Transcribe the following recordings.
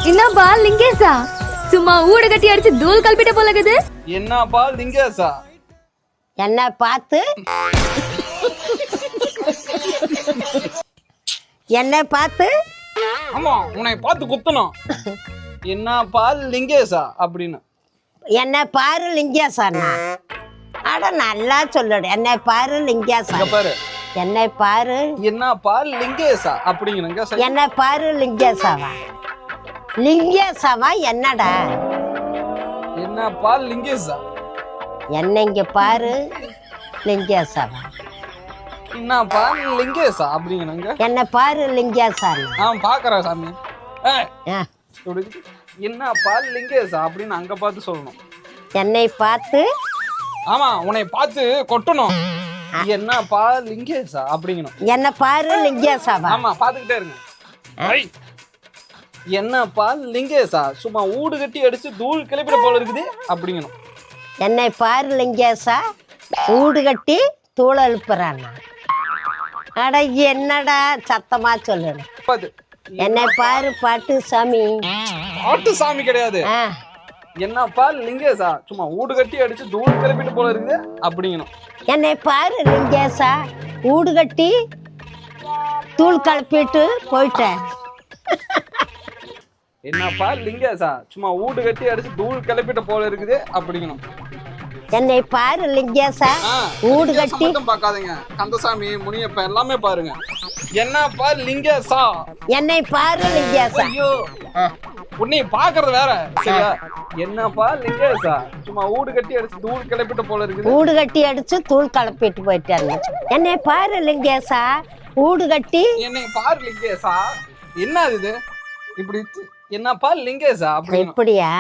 என்னப்பா லிங்கேசா சும்மா ஊடு கட்டி அடிச்சு தூள் கல்பிட்ட போல இருக்குது. என்னப்பா லிங்கேசா? என்ன பார்த்து என்ன பார்த்து ஆமா உன்னை பார்த்து குத்தணும். என்னப்பா லிங்கேசா அப்படின்னு. என்ன பாரு லிங்கேசானா? அட நல்லா சொல்லுடு. என்னை பாரு லிங்கேசா. இங்க பாரு. என்னை பாரு. என்னப்பா லிங்கேசா அப்படிங்கிறங்க. என்னை பாரு லிங்கேசாவா? லிங்கேசாவா என்னடா? என்னப்பா லிங்கேசா? என்ன இங்க பாரு லிங்கேசாவா? என்னப்பா லிங்கேசா அப்படிங்கிறங்க. என்ன பாரு லிங்கேசானா? பாக்குறேன் சாமி. ஆ. என்னப்பா லிங்கேசா அப்படின்னு அங்க பார்த்து சொல்லணும். என்னை பார்த்து. ஆமா உன்னை பார்த்து கொட்டணும். என்னப்பா லிங்கேசா அப்படிங்கணும். என்ன பாரு லிங்கேசாவா? ஆமா பாத்துக்கிட்டே இருங்க. என்னப்பா லிங்கேசா சும்மா ஊடு கட்டி அடிச்சு தூள் கிளப்பிட போல இருக்குது அப்படிங்கணும். என்னை பாரு லிங்கேசா ஊடு கட்டி தூள் எழுப்புறானா? அட என்னடா சத்தமா சொல்லணும். என்னை பாரு பாட்டு சாமி. பாட்டு சாமி கிடையாது. ஆ. என்னப்பா லிங்கேசா சும்மா ஊடு கட்டி அடிச்சு தூள் கிளப்பிட்டு போல இருக்குது அப்படிங்கணும். என்னை பாரு லிங்கேசா ஊடு கட்டி தூள் கலப்பிட்டு போயிட்டேன். என்னப்பா லிங்கேசா சும்மா ஊடு கட்டி அடிச்சு தூள் கிளப்பிட்டு போல இருக்குது அப்படிங்கணும். என்னை பாரு லிங்கேசா ஊடு கட்டி. பாக்காதீங்க கந்தசாமி முனியப்ப எல்லாமே பாருங்க. என்னப்பா லிங்கேசா. என்னை பாரு லிங்கேசா. ஐயோ உன்னை பாக்குறது வேற சரியா? என்னப்பா லிங்கேசா சும்மா ஊடு கட்டி அடிச்சு தூள் கிளப்பிட்டு போல இருக்குது. ஊடு கட்டி அடிச்சு தூள் கலப்பிட்டு போயிட்டாரு. என்னை பாரு லிங்கேசா ஊடு கட்டி. என்னை பாரு லிங்கேசா. என்ன இது இப்படி? என்னப்பா லிங்கேசா அப்படி இப்படியா?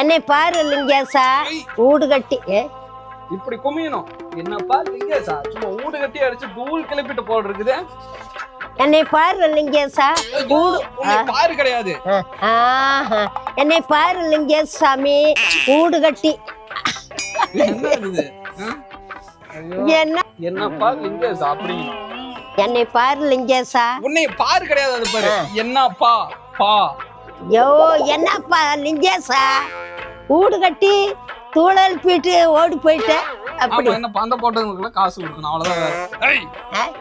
என்னை பாரு லிங்கேசா ஊடு கட்டி. இப்படி குமியணும். என்னப்பா லிங்கேசா சும்மா ஊடு கட்டி அடிச்சு தூள் கிளப்பிட்டு போல இருக்குது. என்னை பாரு லிங்கேசா ஊடு. பாரு கிடையாது. என்னை பாரு லிங்கேசாமி ஊடு கட்டி. என்ன இது? என்ன? என்னப்பா லிங்கேசா அப்படி. என்னை பாரு லிங்கேசா. உன்னை பாரு கிடையாது அது பாரு. என்னப்பா பா. யோ என்னப்பா லிங்கேசா ஊடு கட்டி தூளல் போயிட்டு ஓடி போயிட்டேன் அப்படி. என்ன பந்த போட்டவங்களுக்கு காசு கொடுக்கணும் அவ்வளவுதான்.